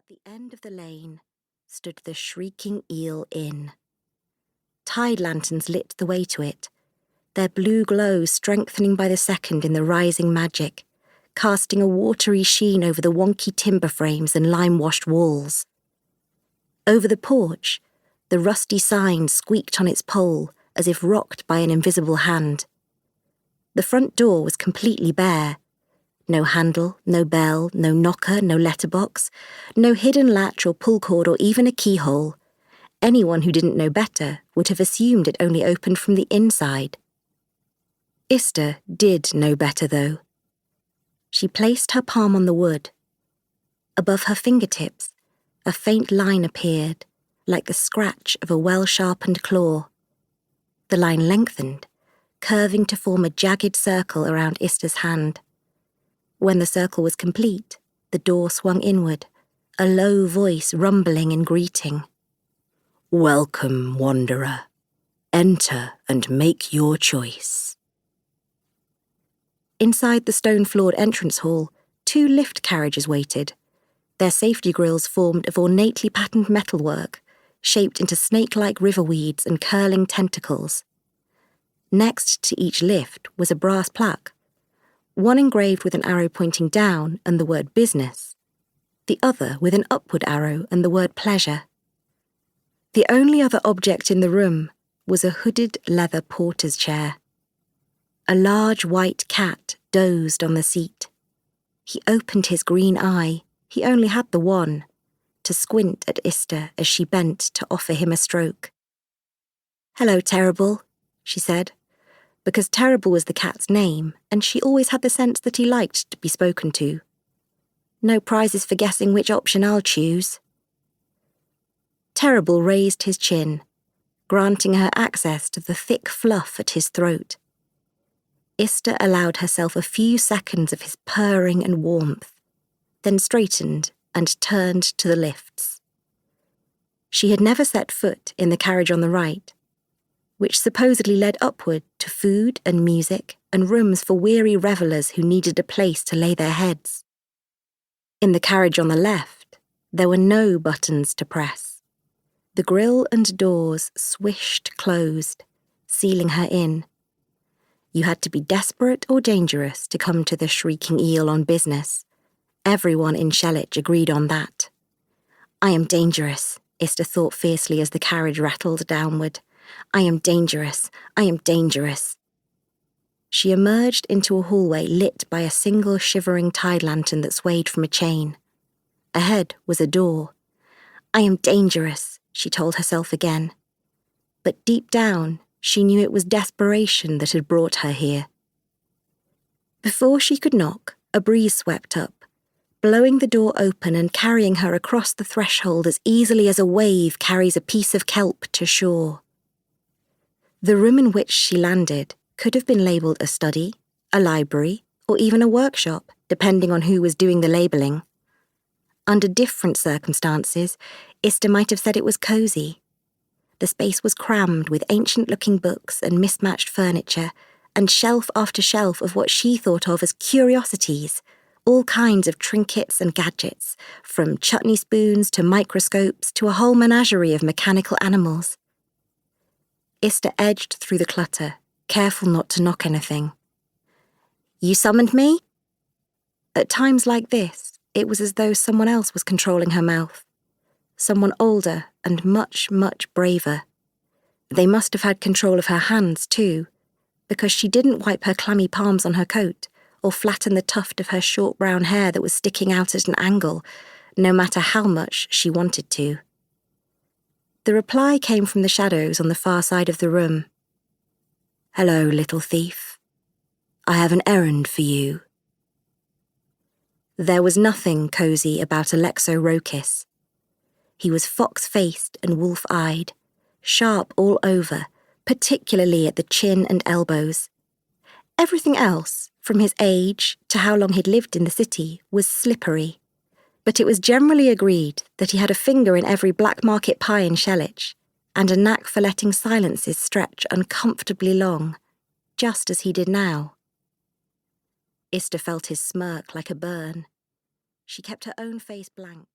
the end of the lane stood the Shrieking Eel Inn. Tide lanterns lit the way to it, their blue glow strengthening by the second in the rising magic, casting a watery sheen over the wonky timber frames and lime-washed walls. Over the porch, the rusty sign squeaked on its pole as if rocked by an invisible hand. The front door was completely bare. No handle, no bell, no knocker, no letterbox, no hidden latch or pull cord or even a keyhole. Anyone who didn't know better would have assumed it only opened from the inside. Ista did know better, though. She placed her palm on the wood. Above her fingertips, a faint line appeared, like the scratch of a well-sharpened claw. The line lengthened, curving to form a jagged circle around Ista's hand. When the circle was complete, the door swung inward, a low voice rumbling in greeting. "Welcome, wanderer. Enter and make your choice." Inside the stone-floored entrance hall, 2 lift carriages waited. Their safety grills formed of ornately patterned metalwork, shaped into snake-like river weeds and curling tentacles. Next to each lift was a brass plaque, one engraved with an arrow pointing down and the word business, the other with an upward arrow and the word pleasure. The only other object in the room was a hooded leather porter's chair. A large white cat dozed on the seat. He opened his green eye, he only had the one, to squint at Ista as she bent to offer him a stroke. "Hello, Terrible," she said, because Terrible was the cat's name, and she always had the sense that he liked to be spoken to. "No prizes for guessing which option I'll choose." Terrible raised his chin, granting her access to the thick fluff at his throat. Ista allowed herself a few seconds of his purring and warmth, then straightened and turned to the lifts. She had never set foot in the carriage on the right, which supposedly led upward to food and music and rooms for weary revellers who needed a place to lay their heads. In the carriage on the left, there were no buttons to press. The grille and doors swished closed, sealing her in. You had to be desperate or dangerous to come to the Shrieking Eel on business. Everyone in Shelwich agreed on that. "I am dangerous," Ista thought fiercely as the carriage rattled downward. "I am dangerous. I am dangerous." She emerged into a hallway lit by a single shivering tide lantern that swayed from a chain. Ahead was a door. "I am dangerous," she told herself again. But deep down, she knew it was desperation that had brought her here. Before she could knock, a breeze swept up, blowing the door open and carrying her across the threshold as easily as a wave carries a piece of kelp to shore. The room in which she landed could have been labelled a study, a library, or even a workshop, depending on who was doing the labelling. Under different circumstances, Ista might have said it was cosy. The space was crammed with ancient-looking books and mismatched furniture, and shelf after shelf of what she thought of as curiosities, all kinds of trinkets and gadgets, from chutney spoons to microscopes to a whole menagerie of mechanical animals. Ista edged through the clutter, careful not to knock anything. "You summoned me?" At times like this, it was as though someone else was controlling her mouth. Someone older and much, much braver. They must have had control of her hands, too, because she didn't wipe her clammy palms on her coat or flatten the tuft of her short brown hair that was sticking out at an angle, no matter how much she wanted to. The reply came from the shadows on the far side of the room. "Hello, little thief. I have an errand for you." There was nothing cosy about Alexo Rokis. He was fox-faced and wolf-eyed, sharp all over, particularly at the chin and elbows. Everything else, from his age to how long he'd lived in the city, was slippery, but it was generally agreed that he had a finger in every black market pie in Shelwich, and a knack for letting silences stretch uncomfortably long, just as he did now. Ista felt his smirk like a burn. She kept her own face blank,